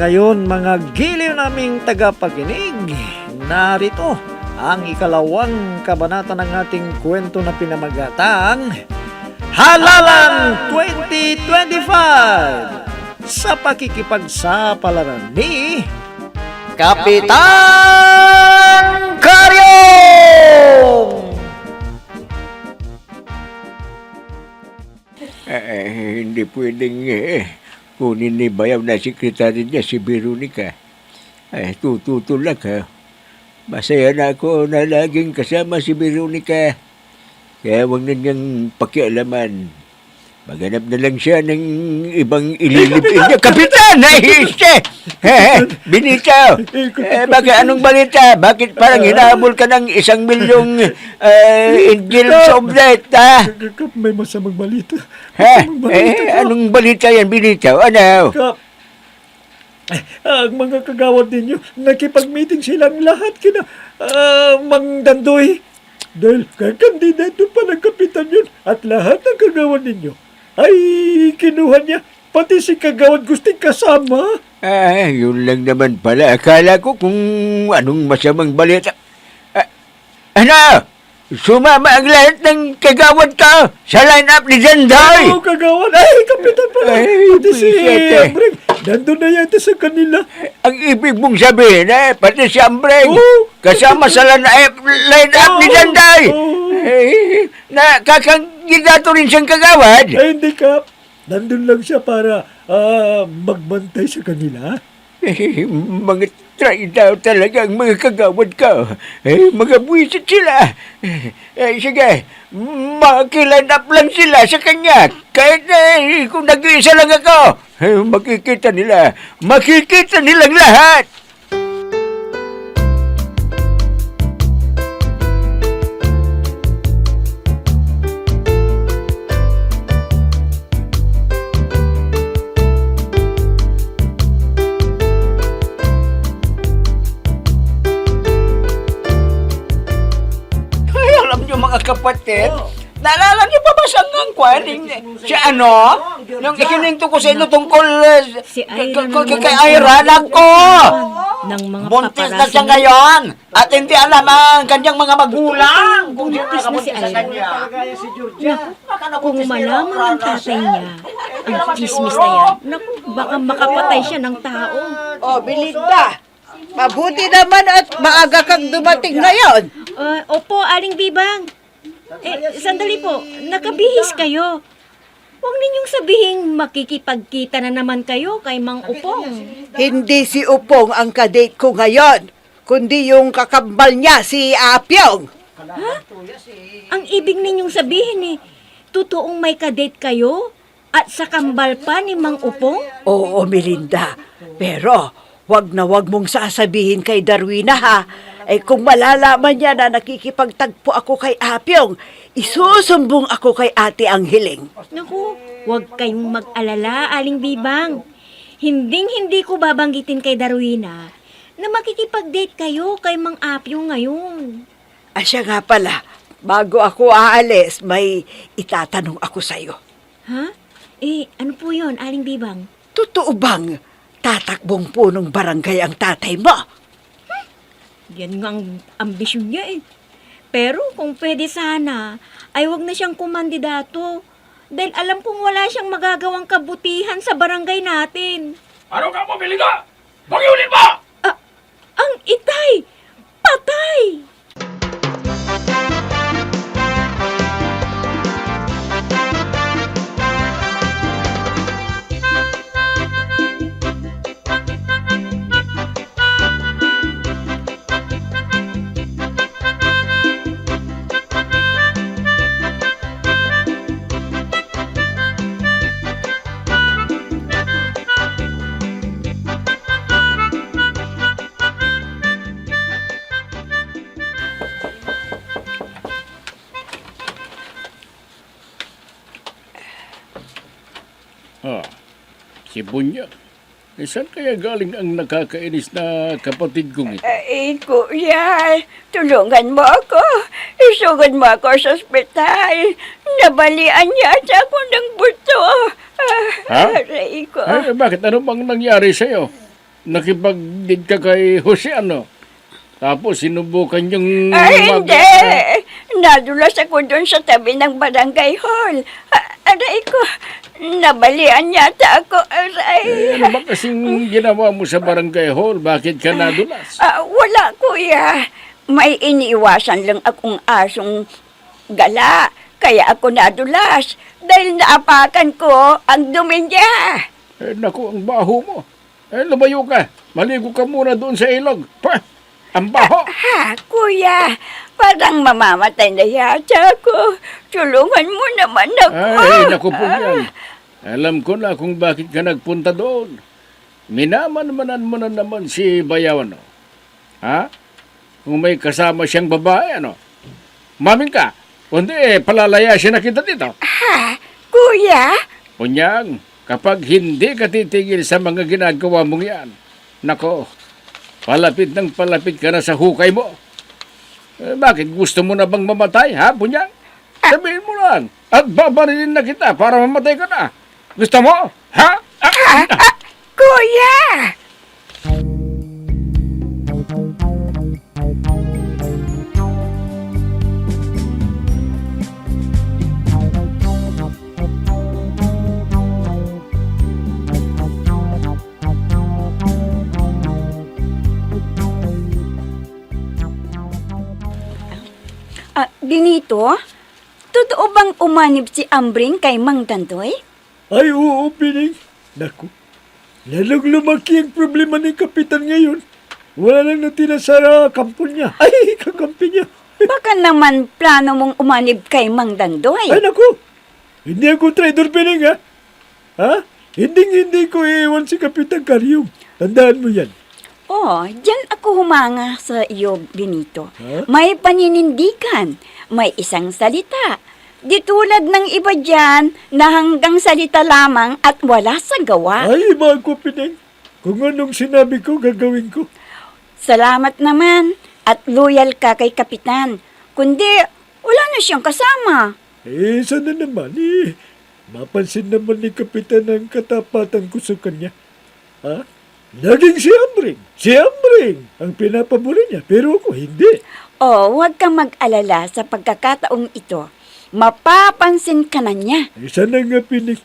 ngayon mga giliw naming tagapakinig, narito ang ikalawang kabanata ng ating kwento na pinamagatang Halalan 2025 sa pakikipagsapalaran ni Kapitan Karyong! Hindi pwedeng kunin ni bayaw na sekretary niya si Veronica. Tutulak ha. Masaya na ako na laging kasama si Veronica. Kaya huwag na niyang pakialaman. Maghanap na lang siya ng ibang ililipin niya. Kapitan! Binitaw! Bakit anong balita? Bakit parang hinahabol ka ng 1,000,000 Angel Soblet, ha? Kap, may masamang balita. Ha? Anong balita yan, Binitaw? Ano? Kap, ang mga kagawad ninyo, nakipag-meeting silang lahat kina Mang Dandoy. Dahil kandidato pa ng kapitan yun at lahat ng kagawad ninyo ay kinuha niya. Pati si kagawad gusting kasama. Yun lang naman pala. Akala ko kung anong masamang balita. Ano? Sumama ang lahat ng kagawad ka sa line-up ni Dandoy! Oo, kagawad. Ay, kapitan pala. Pati si Ambreng. Nandun na yata sa kanila. Ang ibig mong sabihin, pati si Ambreng, kasama sa line-up ni Dandoy! Nakakagidato rin siyang kagawad? Ay, hindi, Kap. Nandun lang siya para magbantay sa kanila. Mga try daw talaga ang mga kagawad ka. Mga buwisit sila. Sige, makiline up lang sila sa kanya. Kahit kung nag-iisa lang ako, makikita nilang lahat. Mga kapatid, naalala niyo pa ba sa ngangkwan? Si ano? Yung ikininto ko sa inyo tungkol si kay Ira, nako! Ng mga Buntis na paparazzi siya ngayon at hindi alam ang kanyang mga magulang kung sino Buntis na si nakabuntis sa Ira. kanya. Kung malaman ng tatay niya ang chismis na yan, naku, baka makapatay siya ng tao. Oh, Belinda, mabuti naman at maaga kang dumating ngayon. Opo, Aling Bibang. Sandali po, nakabihis kayo. Huwag ninyong sabihing makikipagkita na naman kayo kay Mang Upong. Hindi si Upong ang kadate ko ngayon, kundi yung kakambal niya, si Apyong. Ha? Ang ibig ninyong sabihin totoong may kadate kayo at sa kambal pa ni Mang Upong? Oo, Melinda, pero wag na wag mong sasabihin kay Darwina, ha? Kung malalaman niya na nakikipagtagpo ako kay Apyong, isusumbong ako kay Ate Anghiling. Naku, huwag kayong mag-alala, Aling Bibang. Hinding-hindi ko babanggitin kay Darwina na makikipag-date kayo kay Mang Apyong ngayon. Siya nga pala, bago ako aalis, may itatanong ako sa'yo. Ha? Ano po yon, Aling Bibang? Totoo bang tatakbong punong barangay ang tatay mo? Yan nga ang ambisyon niya Pero kung pwede sana, ay wag na siyang kumandidato. Dahil alam kong wala siyang magagawang kabutihan sa barangay natin. Ano ka mo, Belinda? Pakiulit mo! Ang itay! Patay! Si Bunya. Saan kaya galing ang nakakainis na kapatid kong ito? Kuya, tulungan mo ako. Isugod mo ako sa ospital. Nabalian niya ako ng buto. Ha? Aray ko. Bakit? Ano bang nangyari sa'yo? nakipagdig ka kay Jose, ano? Tapos sinubukan yung... Ay, hindi. Nadulas ako doon sa tabi ng barangay hall. Aray ko, nabalian yata ako. Aray. Ano ba kasing ginawa mo sa barangay hall? Bakit ka nadulas? Wala, kuya. May iniiwasan lang akong asong gala. Kaya ako nadulas. Dahil naapakan ko ang dumi niya. Naku, ang baho mo. Lumayo ka. Maligo ka muna doon sa ilog. Pa! Ang baho! Kuya, parang mamamatay na yata ako. Tulungan mo naman ako. Ay, naku po yan. Alam ko na kung bakit ka nagpunta doon. Minaman-manan mo na naman si Bayaw, ano? Ha? Kung may kasama siyang babae, ano? Maming ka. Kundi, palalayasin na kita dito. Kuya? Unyang, kapag hindi ka titigil sa mga ginagawa mong yan, nako, palapit ng palapit ka na sa hukay mo. Bakit gusto mo na bang mamatay, ha, Punyang? Sabihin mo lang, at babarilin na kita para mamatay ka na. Gusto mo? Ha? Kuya! Benito, totoo bang umanib si Ambring kay Mang Dandoy? Ay, oo, Pining. Naku, lalong lumaki ang problema ng kapitan ngayon. Wala nang natira sa kampo niya. Ay, kakampi niya. Baka naman plano mong umanib kay Mang Dandoy. Ay, naku, hindi ako traitor, Pining, ha? Ha? Hindi ko iiwan si Kapitan Karyong. Tandaan mo yan. Oh, diyan ako humanga sa iyo, Benito. Huh? May paninindigan, may isang salita. Di tulad ng iba dyan na hanggang salita lamang at wala sa gawa. Ay, mga ko, Pining. Kung anong sinabi ko, gagawin ko. Salamat naman at loyal ka kay Kapitan. Kundi, wala na siyang kasama. Eh, sana naman, mapansin naman ni Kapitan ang katapatan ko sa kanya. Ha? Naging si Ambring. Si Ambring ang pinapabuli niya, pero ako hindi. Oh, huwag kang mag-alala sa pagkakataong ito. Mapapansin ka na niya. Eh, sana nga, Pining.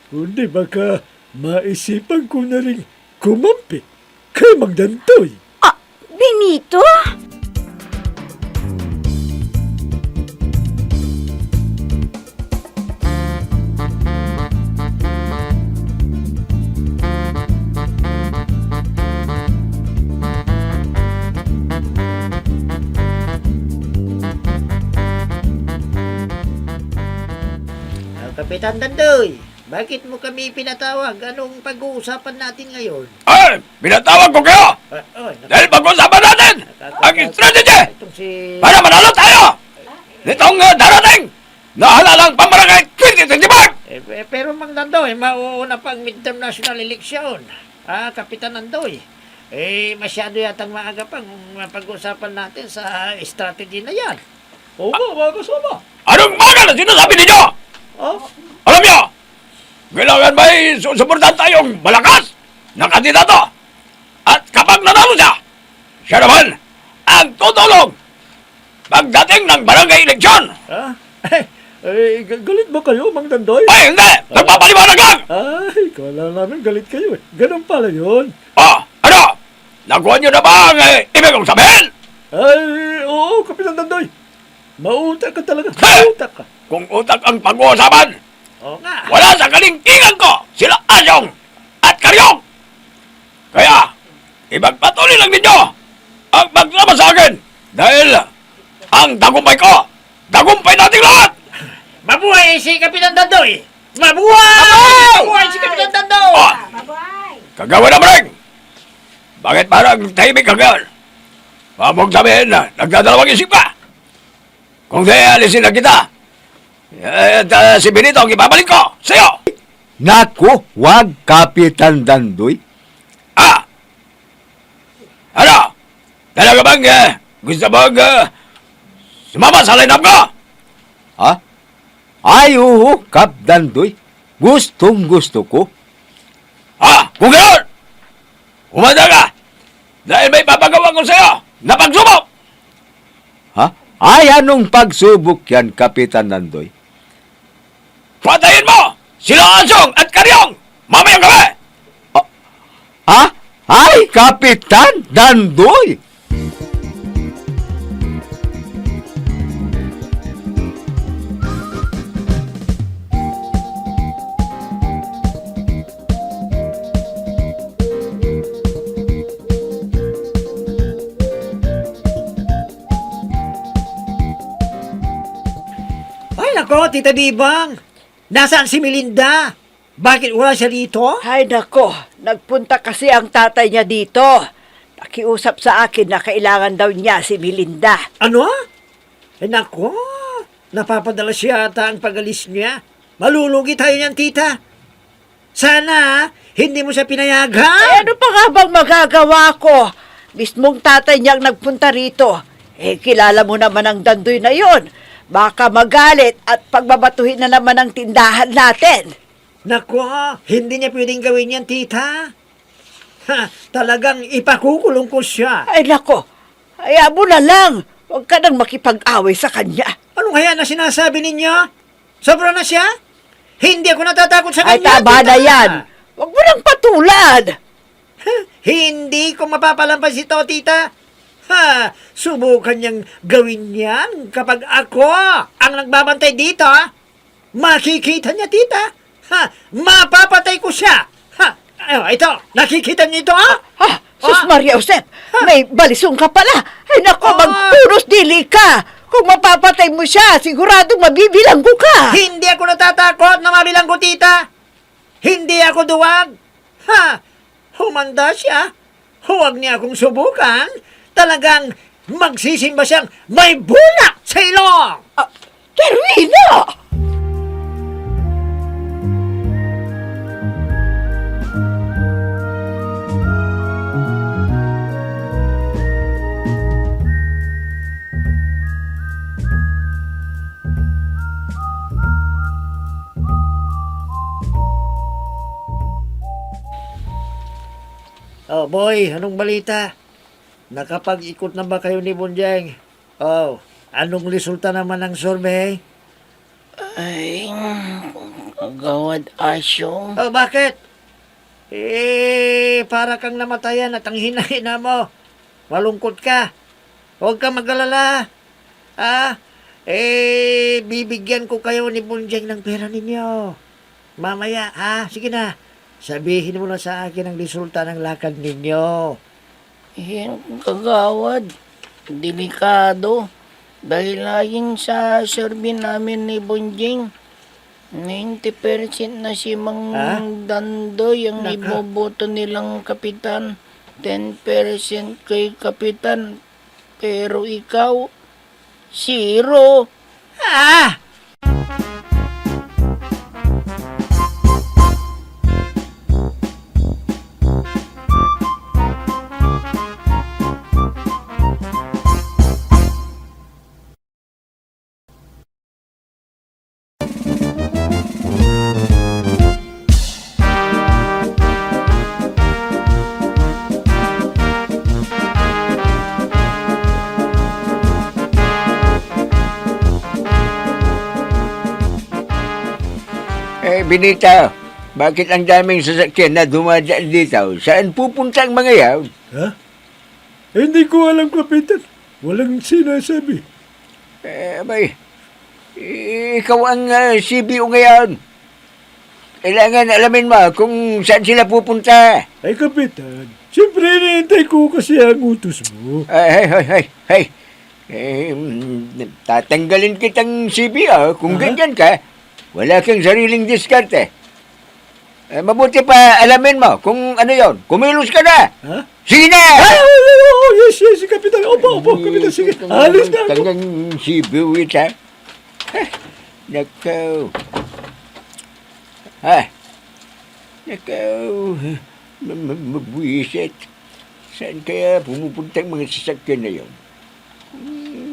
Kundi baka maisipan ko na rin kumampi kay Magdantoy. Benito? Kapitan Dandoy, bakit mo kami pinatawag? Anong pag-uusapan natin ngayon? Ay! Pinatawag ko kayo! Dahil pag-usapan natin ang strategy Itong si... para manalo tayo! Nitong darating na halalang pambarangay 2025! pero Mang Dandoy, mauuna pa ang midterm national election. Kapitan Dandoy, masyado yatang maaga pang pag-uusapan natin sa strategy na yan. Oo nga, mga kasama. Anong mga na sinasabi ninyo? Alam niyo, kailangan may susuportahan tayong malakas na kandidato. At kapag nanalo siya, siya naman ang tutulong pagdating ng barangay eleksyon. Ha? Galit ba kayo, Mang Dandoy? Ay, hindi! Nagpapaliwanag lang! Ay, kala namin galit kayo eh. Ganun pala yun. Oh, ano? Nakuha niyo na ba ang ibig kong sabihin? Ay, oo, Kapitan Dandoy. Mautak ka talaga. Hey! Mautak ka. Kung utak ang pag-uusapan, Oo nga. wala sa kalingkingan ko sila Asyong at Karyong. Kaya, ipagpatuloy lang ninyo ang pagsama sa akin dahil ang tagumpay ko, tagumpay nating lahat! Mabuhay si Kapitan Dandoy! Mabuhay! Mabuhay si Kapitan Dandoy! Oh, kagawa na rin! Bakit parang tahimik ka ngayon? Huwag sabihin na nagdadalawang isip ka! Kung di alisin na kita, si Benito ang ibabalik ko sa'yo! Naku, wag, Kapitan Dandoy. Ano? Talaga bang gusto mong sumama sa line-up ko? Ha? Ay, oo, Kap Dandoy. Gustong gusto ko. Kung gano'n, Umanda ka! Dahil may papagawa ko sa'yo na pagsubok! Ha? Ay, anong pagsubok yan, Kapitan Dandoy? Patayin mo! Sila Ansong at Karyong! Mamayang gabi! Ha? Ay, Kapitan Dandoy! Ay, nako, Tita Bibang. Nasaan si Melinda? Bakit wala siya dito? Ay nako, nagpunta kasi ang tatay niya dito. Nakiusap sa akin na kailangan daw niya si Melinda. Ano? Eh, nako. Napapadala siya ata ang pag-alis niya. Malulugi tayo niyan, tita. Sana, hindi mo siya Eh pinayagan. ano pa nga bang magagawa ko? Mismong tatay niyang nagpunta rito. Eh kilala mo naman ang Dandoy na yon. Baka magalit at pagbabatuhin na naman ang tindahan natin. Nako, hindi niya pwedeng gawin yan, tita. Ha, talagang ipakukulong ko siya. Ay nako, hayaan mo na lang. Huwag ka nang makipag-away sa kanya. Ano kaya na sinasabi ninyo? Sobra na siya? Hindi ako natatakot sa Ay kanya, tama tita. na yan. Huwag mo nang patulad. Hindi ko mapapalampas ito, tita. Ha, subukan niyang gawin yan kapag ako ang nagbabantay dito. Makikita niya, tita. Ha, mapapatay ko siya. Ha, ito, nakikita niyo ito, ha? Ha? Sus Maria Josep, may balisong ka pala. Ay nako, Ah. magpuros dili ka. Kung mapapatay mo siya, siguradong mabibilanggo ka. Hindi ako natatakot na mabilang ko, tita. Hindi ako duwag. Ha, humanda siya. Huwag niya akong subukan. Talagang magsisimba siyang may bulak sa ilong. Terwina! Oh, boy, anong balita? Nakapag-ikot na ba kayo ni Bunjeng? Oh, anong resulta naman ng survey? Ay, gawad asyo. Oh, bakit? Para kang namatayan at ang hina-hina mo. Malungkot ka. Huwag ka mag-alala. Bibigyan ko kayo ni Bunjeng ng pera ninyo. Mamaya, sige na. Sabihin mo na sa akin ang resulta ng lakad ninyo. Yung kagawad, delikado. Dahil laging sa survey namin ni Bonjing, 90% na si Mang Dandoy ang Naka. iboboto nilang kapitan. 10% kay kapitan. Pero ikaw, 0. Ah! Benita, bakit ang daming sasakyan na dumadaan dito? Saan pupunta ang mga yan? Ha? Hindi ko alam, Kapitan. Walang sinasabi. Abay, ikaw ang CBO ngayon. Kailangan alamin mo kung saan sila pupunta. Ay, Kapitan, siyempre hinihintay ko kasi ang utos mo. Hey. Tatanggalin kitang CBO kung ganyan ka. Wala kang sariling diskarte. Mabuti pa alamin mo kung ano yon. Kumilos ka na. Ha? Sige na! Yes, Kapitan. Opo, Kapitan. Sige, alis na ako. Tangang CBO ita. Nakaw. Nakaw. Mabwisit. Saan kaya pumupunta ang mga sasakyan na yun?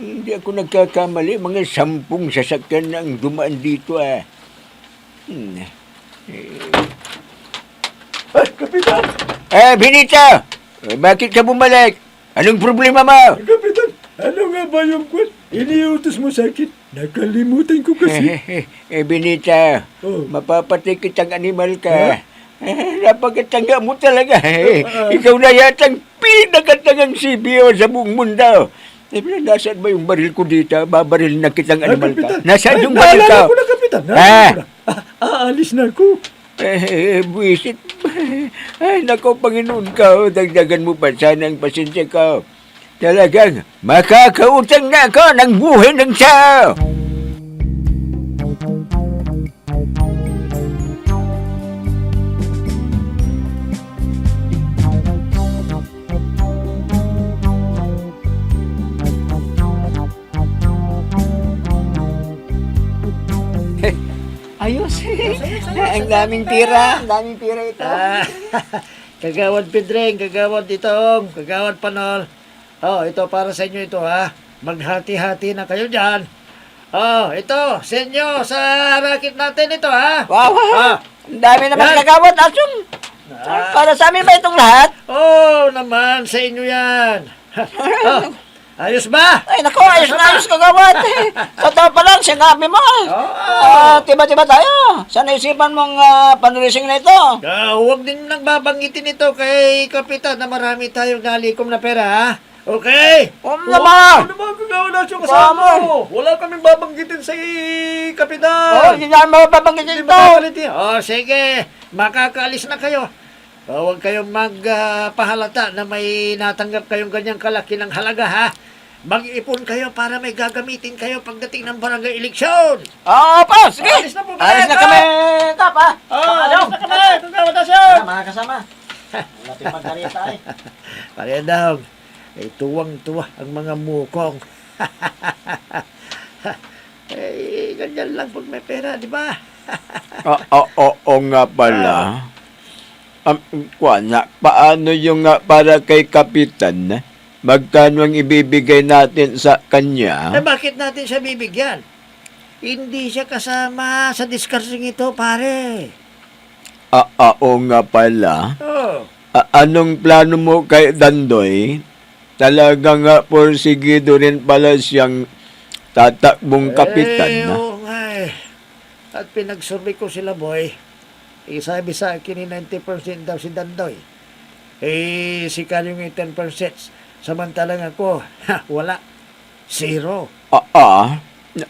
Hindi ako nagkakamali. Mga 10 sasakyan na ang dumaan dito Kapitan, Benita! Bakit ka bumalik? Anong problema mo? Kapitan, ano nga ba yung kwan? Iniutos mo sa akin. Nakalimutan ko kasi. Benita, Oh. mapapatay kitang animal ka. Napagkatanga mo talaga. Ikaw na yatang pinakatangang CBO sa buong mundo. Nasaan ba yung baril ko dito? Babaril na kitang animal ka. Nasaan yung baril Naalala ka? ko na, Kapitan. Ah. Naalala ko na. Aalis na ako. Buwisit. Ay, nako, Panginoon ka. Dagdagan mo pa sana ang pasensya ko. Talagang makakautang na ako ng buhay ng tao. Ayos. Ang daming pira. Ang daming pira ito. Kagawad Pedreng, kagawad Itong, kagawad Panol. Oh, ito para sa inyo ito ha. Maghati-hati na kayo dyan. Oh, ito, sa inyo, sa racket natin ito ha. Wow, Ah. ang dami naman Yan. kagawad, Asyong. Para sa amin ba itong lahat? Oh, naman, sa inyo yan. Oh, ayos ba? Ay, nako, ayos na ayos kagawad. Sa tao pa lang, sinabi mo. Tiba-tiba tayo. Sa naisipan mong panulising na ito. Huwag din nang babanggitin ito kay Kapitan na marami tayong nalikom na pera ha. Okay? Naman! Ano ba kagawa na siya kasama mo? Wala kaming babanggitin sa Kapitan. Hindi naman mapapanggitin Hindi ito. makakalit Oh, sige. Makakaalis na kayo. Huwag kayong magpahalata na may natanggap kayong ganyang kalaki ng halaga, ha? Mag-ipon kayo para may gagamitin kayo pagdating ng barangay eleksyon. Pa, sige. Alis na po kami, Alis na Kap. kami, Kap, ha? Alis na kami. Kagawad na siya. Mga kasama. Natin magkarita, eh. Parehadang. Ay tuwang-tuwa ang mga mukong. Eh, ganyan lang pag may pera, di ba? Oo nga pala. Paano yung para kay Kapitan? Magkano ang ibibigay natin sa kanya? Bakit natin siya bibigyan? Hindi siya kasama sa diskarsing ito, pare. Oo nga pala. Oh. Anong plano mo kay Dandoy? Talaga nga porsigido rin pala siyang tatakbong kapitan na. Oo nga eh. At pinagsurvey ko sila, boy. Sabi sa akin ni 90% daw si Dandoy. Si Kal yung 10%. Samantalang ako, wala. Zero.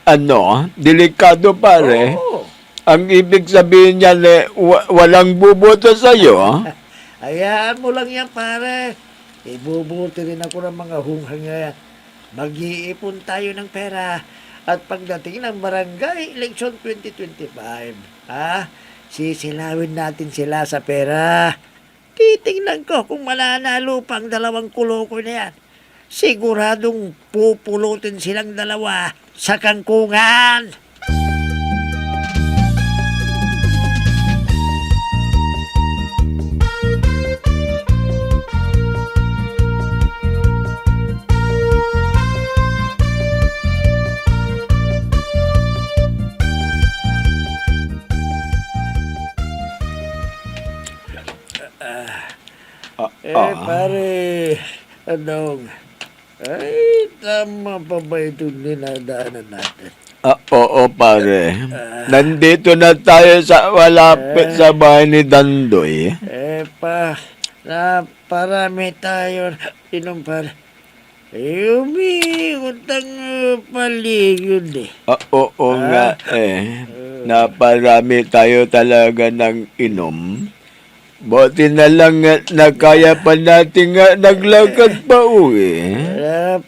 Ano? Delikado pare. Oo. Ang ibig sabihin niya walang buboto sa'yo. Hayaan mo lang yan, pare. Ibubuti rin ako ng mga hunghang yan. Mag-iipon tayo ng pera. At pagdating ng barangay election 2025, sisilawin natin sila sa pera. Titingnan ko kung mananalo pang dalawang kuloko na yan. Siguradong pupulutin silang dalawa sa kangkungan. Pare, anong, tama pa ba itong dinadaanan natin? Oo pare. Nandito na tayo sa malapit sa bahay ni Dandoy. Parami tayo inom pare. Umiikot ang paligid eh. Oo nga Naparami tayo talaga ng inom. Buti na lang na kaya pa natin naglakad pa uwi.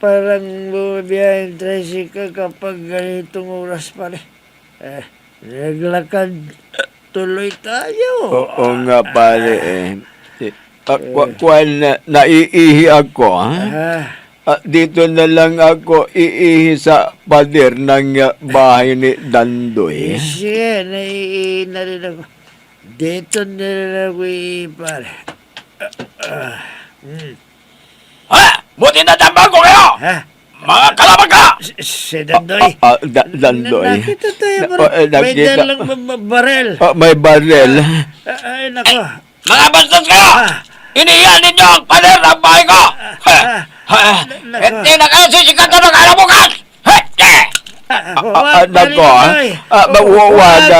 Parang bumiyahin tricycle kapag ganitong oras pare. Naglakad tuloy tayo. Oo nga pare naiihi ako dito na lang ako iihi sa pader ng bahay ni Dandoy. Sige, naiihi na rin ako. Dito na rin ako pare. Buti na tambang ko kayo! Mga kalabag ka! Si Dandoy. Dandoy. Nakita tayo pare. May dalang barel. May barel. Ay, nako. Mga bastos kayo! Iniyan ninyo ang pader ng bahay ko! Hindi na kayo sisikat na ng alamukan! Anak ko, wag,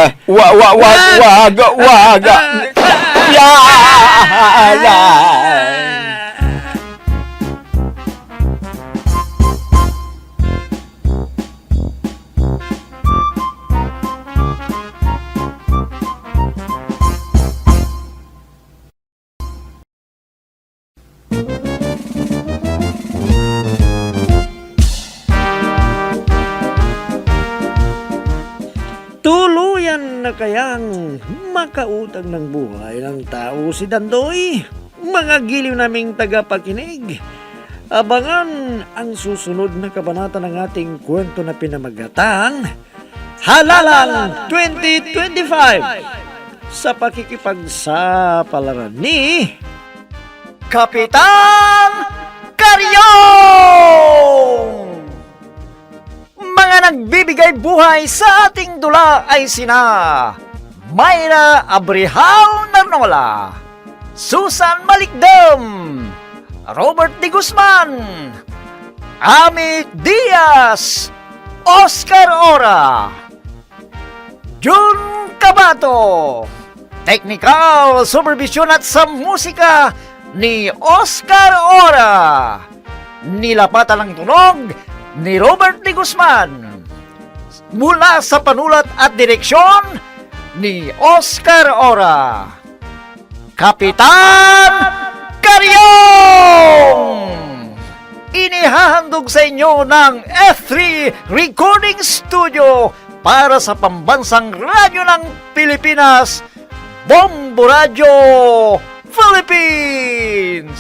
Tuluyan na kayang makautang ng buhay ng tao si Dandoy. Mga giliw naming tagapakinig, abangan ang susunod na kabanata ng ating kwento na pinamagatang Halalan 2025 sa pakikipagsapalaran ni Kapitan Karyong! Mga nagbibigay buhay sa ating dula ay sina Mayra Abrihal Narnola, Susan Malikdam, Robert D. Guzman, Ami Diaz, Oscar Ora, Jun Cabato, Technical Supervision at sa musika ni Oscar Ora, nilapatan ng tunog ni Robert D. Guzman, mula sa panulat at direksyon ni Oscar Ora. Kapitan Karyong! Inihahandog sa inyo ng F3 Recording Studio para sa pambansang radyo ng Pilipinas, Bombo Radio Philippines!